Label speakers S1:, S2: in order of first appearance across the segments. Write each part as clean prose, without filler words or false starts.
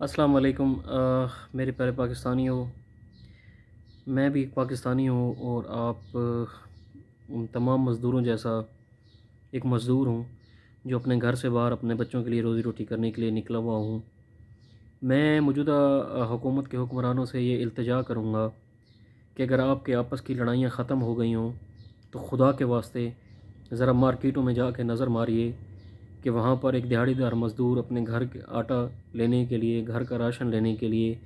S1: अस्सलाम वालेकुम। मेरे प्यारे पाकिस्तानियों, मैं भी एक पाकिस्तानी हूँ और आप उन तमाम मज़दूरों जैसा एक मज़दूर हूँ जो अपने घर से बाहर अपने बच्चों के लिए रोज़ी रोटी करने के लिए निकला हुआ हूँ। मैं मौजूदा हुकूमत के हुक्मरानों से ये इल्तिजा करूँगा कि अगर आपके आपस की लड़ाइयाँ ख़त्म हो गई हों तो खुदा के वास्ते ज़रा मार्केटों में जाके नज़र मारिए कि वहाँ पर एक दिहाड़ीदार मज़दूर अपने घर के आटा लेने के लिए, घर का राशन लेने के लिए,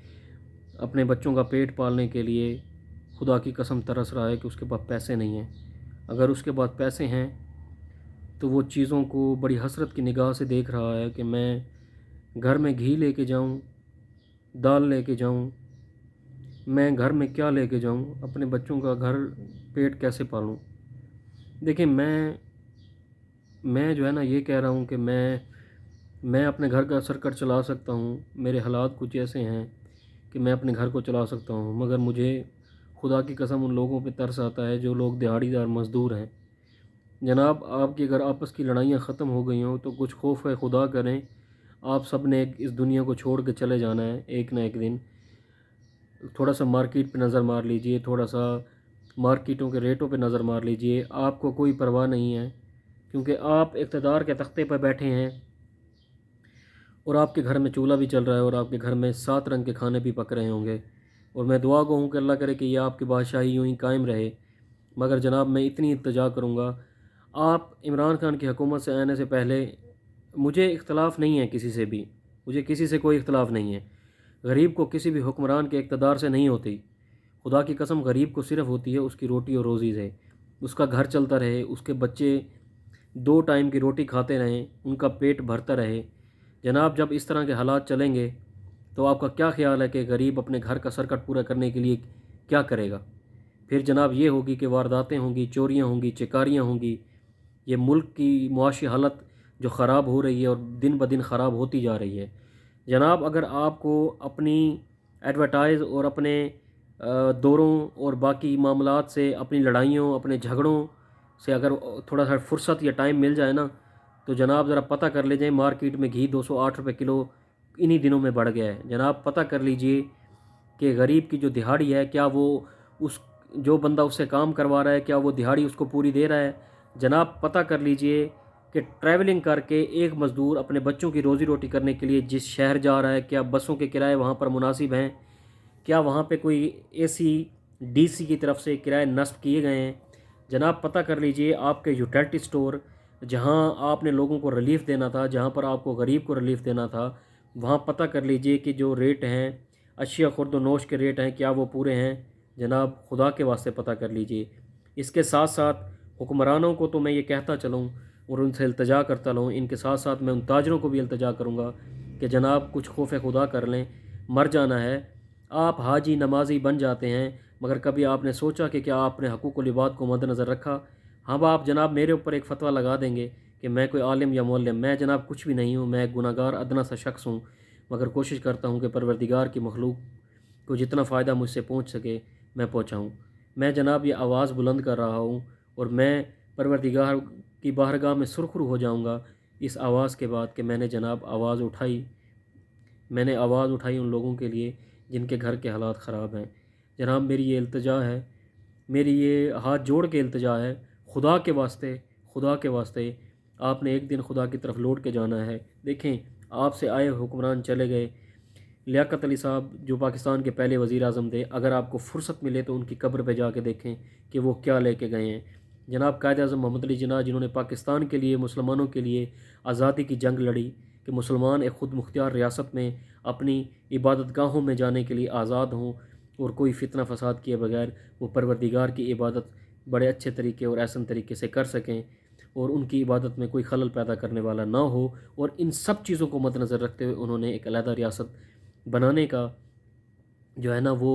S1: अपने बच्चों का पेट पालने के लिए खुदा की कसम तरस रहा है कि उसके पास पैसे नहीं हैं। अगर उसके पास पैसे हैं तो वो चीज़ों को बड़ी हसरत की निगाह से देख रहा है कि मैं घर में घी लेके जाऊं, दाल लेके जाऊं, मैं घर में क्या लेके जाऊं, अपने बच्चों का घर पेट कैसे पालूं। देखिए, मैं जो है ना ये कह रहा हूँ कि मैं अपने घर का सर्कट चला सकता हूँ, मेरे हालात कुछ ऐसे हैं कि मैं अपने घर को चला सकता हूँ, मगर मुझे खुदा की कसम उन लोगों पे तरस आता है जो लोग दिहाड़ीदार मज़दूर हैं। जनाब, आपकी अगर आपस की लड़ाइयाँ ख़त्म हो गई हों तो कुछ खौफ है खुदा करें। आप सब ने इस दुनिया को छोड़ के चले जाना है एक ना एक दिन। थोड़ा सा मार्केट पे नज़र मार लीजिए, थोड़ा सा मार्केटों के रेटों पे नज़र मार लीजिए। आपको कोई परवाह नहीं है क्योंकि आप इक़्तिदार के तख्ते पर बैठे हैं और आपके घर में चूल्हा भी चल रहा है और आपके घर में 7 रंग के खाने भी पक रहे होंगे। और मैं दुआ गो हूँ कि अल्लाह करे कि ये आपकी बादशाही यूँ ही कायम रहे। मगर जनाब, मैं इतनी इल्तिजा करूँगा, आप इमरान खान की हुकूमत से आने से पहले, मुझे इख्तलाफ नहीं है किसी से भी, मुझे किसी से कोई इख्तलाफ नहीं है। गरीब को किसी भी हुक्मरान के इक़्तिदार से नहीं होती। खुदा की कसम, गरीब को सिर्फ़ होती है उसकी रोटी और रोज़ी से, उसका घर चलता रहे, उसके बच्चे 2 टाइम की रोटी खाते रहें, उनका पेट भरता रहे। जनाब, जब इस तरह के हालात चलेंगे तो आपका क्या ख़्याल है कि गरीब अपने घर का सर्कट पूरा करने के लिए क्या करेगा? फिर जनाब ये होगी कि वारदातें होंगी, चोरियां होंगी, चिकारियां होंगी। ये मुल्क की मुआशी हालत जो ख़राब हो रही है और दिन ब दिन ख़राब होती जा रही है। जनाब, अगर आपको अपनी एडवर्टाइज़ और अपने दौरों और बाकी मामलात से, अपनी लड़ाइयों, अपने झगड़ों से अगर थोड़ा सा फुर्सत या टाइम मिल जाए ना, तो जनाब ज़रा पता कर लीजिए मार्केट में घी 208 रुपये किलो इन्हीं दिनों में बढ़ गया है। जनाब, पता कर लीजिए कि गरीब की जो दिहाड़ी है, क्या वो उस जो बंदा उससे काम करवा रहा है क्या वो दिहाड़ी उसको पूरी दे रहा है? जनाब, पता कर लीजिए कि ट्रैवलिंग करके एक मज़दूर अपने बच्चों की रोज़ी रोटी करने के लिए जिस शहर जा रहा है, क्या बसों के किराए वहाँ पर मुनासिब हैं? क्या वहाँ पे कोई एसी डीसी की तरफ से किराए नस्ब किए गए हैं? जनाब, पता कर लीजिए आपके यूटिलिटी स्टोर, जहाँ आपने लोगों को रिलीफ़ देना था, जहाँ पर आपको गरीब को रिलीफ़ देना था, वहाँ पता कर लीजिए कि जो रेट हैं, अशिया खुर्द व नोश के रेट हैं, क्या वो पूरे हैं? जनाब, खुदा के वास्ते पता कर लीजिए। इसके साथ साथ हुक्मरानों को तो मैं ये कहता चलूँ और उनसे इल्तजा करता रहूँ, इनके साथ साथ मैं उन ताजरों को भी इल्तजा करूँगा कि जनाब कुछ खौफ खुदा कर लें। मर जाना है। आप हाजी नमाजी बन जाते हैं, मगर कभी आपने सोचा कि क्या आपने हकूक़ुल इबाद को मद्देनज़र रखा? हाँ, आप जनाब मेरे ऊपर एक फ़तवा लगा देंगे कि मैं कोई आलिम या मौल्लम, मैं जनाब कुछ भी नहीं हूँ, मैं एक गुनाहगार अदना सा शख्स हूँ। मगर कोशिश करता हूँ कि परवरदिगार की मखलूक को जितना फ़ायदा मुझसे पहुँच सके मैं पहुँचाऊँ। मैं जनाब ये आवाज़ बुलंद कर रहा हूँ और मैं परवरदिगार की बारगाह में सुरखरू हो जाऊँगा इस आवाज़ के बाद कि मैंने जनाब आवाज़ उठाई, मैंने आवाज़ उठाई उन लोगों के लिए जिनके घर के हालात ख़राब हैं। जनाब, मेरी ये इल्तिजा है, मेरी ये हाथ जोड़ के इल्तिजा है, खुदा के वास्ते, खुदा के वास्ते आपने एक दिन खुदा की तरफ लौट के जाना है। देखें, आपसे आए हुक्मरान चले गए। लियाकत अली साहब जो पाकिस्तान के पहले वज़ीर आज़म थे, अगर आपको फ़ुर्सत मिले तो उनकी कब्र पे जाके देखें कि वो क्या लेके गए हैं। जनाब, कायद आज़म मोहम्मद अली जिन्ना, जिन्होंने पाकिस्तान के लिए, मुसलमानों के लिए आज़ादी की जंग लड़ी कि मुसलमान एक ख़ुद मुख्तियार रियासत में अपनी इबादत गाहों में जाने के लिए आज़ाद हों और कोई फितना फ़साद किए बगैर वो परवरदिगार की इबादत बड़े अच्छे तरीके और एहसन तरीके से कर सकें और उनकी इबादत में कोई खलल पैदा करने वाला ना हो। और इन सब चीज़ों को मद्देनज़र रखते हुए उन्होंने एक अलहदा रियासत बनाने का जो है ना वो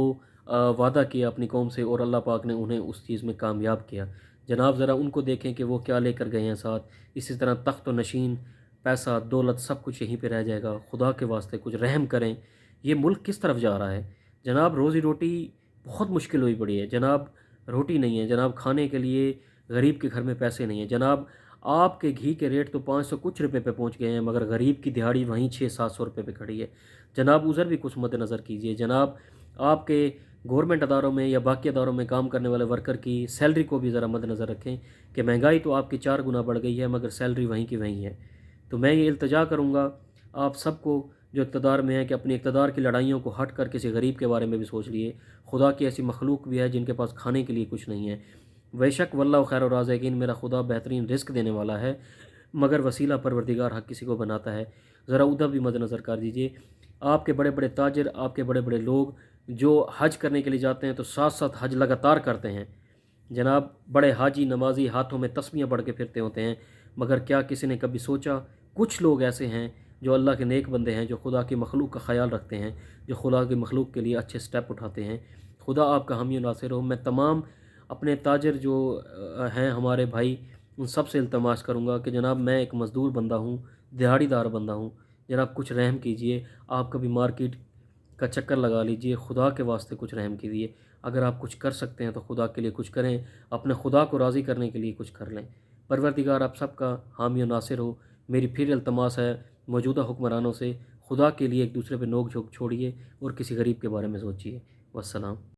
S1: वादा किया अपनी कौम से और अल्लाह पाक ने उन्हें उस चीज़ में कामयाब किया। जनाब, ज़रा उनको देखें कि वो क्या लेकर गए हैं साथ। इसी तरह तख्त व नशीन, पैसा, दौलत सब कुछ यहीं पे रह जाएगा। खुदा के वास्ते कुछ रहम करें। ये मुल्क किस तरफ जा रहा है? जनाब, रोज़ी रोटी बहुत मुश्किल हुई पड़ी है। जनाब, रोटी नहीं है। जनाब, खाने के लिए गरीब के घर में पैसे नहीं हैं। जनाब, آپ کے گھی کے ریٹ تو 500 کچھ روپے پہ پہنچ گئے ہیں، مگر غریب کی دہاڑی وہیں 600-700 روپے پہ کھڑی ہے۔ جناب ادھر بھی کچھ مد نظر کیجئے جناب، آپ کے گورنمنٹ اداروں میں یا باقی اداروں میں کام کرنے والے ورکر کی سیلری کو بھی ذرا مد نظر رکھیں کہ مہنگائی تو آپ کی 4 گنا بڑھ گئی ہے مگر سیلری وہیں کی وہیں ہے۔ تو میں یہ التجا کروں گا آپ سب کو جو اقتدار میں ہے کہ اپنی اقتدار کی لڑائیوں کو ہٹ کر کسی غریب کے بارے میں بھی سوچ لیے۔ خدا کی ایسی مخلوق بھی ہے جن کے پاس کھانے کے لیے کچھ نہیں ہے۔ بے شک واللہ خیر الرازقین، میرا خدا بہترین رزق دینے والا ہے، مگر وسیلہ پروردگار حق کسی کو بناتا ہے۔ ذرا ادھر بھی مد نظر کر دیجئے۔ آپ کے بڑے بڑے تاجر، آپ کے بڑے بڑے لوگ جو حج کرنے کے لیے جاتے ہیں تو 7 حج لگاتار کرتے ہیں جناب، بڑے حاجی نمازی ہاتھوں میں تسبیحاں پڑھ کے پھرتے ہوتے ہیں، مگر کیا کسی نے کبھی سوچا کچھ لوگ ایسے ہیں جو اللہ کے نیک بندے ہیں، جو خدا کی مخلوق کا خیال رکھتے ہیں، جو خدا کی مخلوق کے لیے اچھے سٹیپ اٹھاتے ہیں۔ خدا آپ کا حامی و ناصر ہو۔ میں تمام اپنے تاجر جو ہیں ہمارے بھائی، ان سب سے التماس کروں گا کہ جناب میں ایک مزدور بندہ ہوں، دیہڑی دار بندہ ہوں، جناب کچھ رحم کیجئے۔ آپ کبھی مارکیٹ کا چکر لگا لیجئے، خدا کے واسطے کچھ رحم کیجئے۔ اگر آپ کچھ کر سکتے ہیں تو خدا کے لیے کچھ کریں، اپنے خدا کو راضی کرنے کے لیے کچھ کر لیں۔ پروردگار آپ سب کا حامی و ناصر ہو۔ میری پھر التماس ہے موجودہ حکمرانوں سے، خدا کے لیے ایک دوسرے پہ نوک جھوک چھوڑیے اور کسی غریب کے بارے میں سوچیے۔ والسلام۔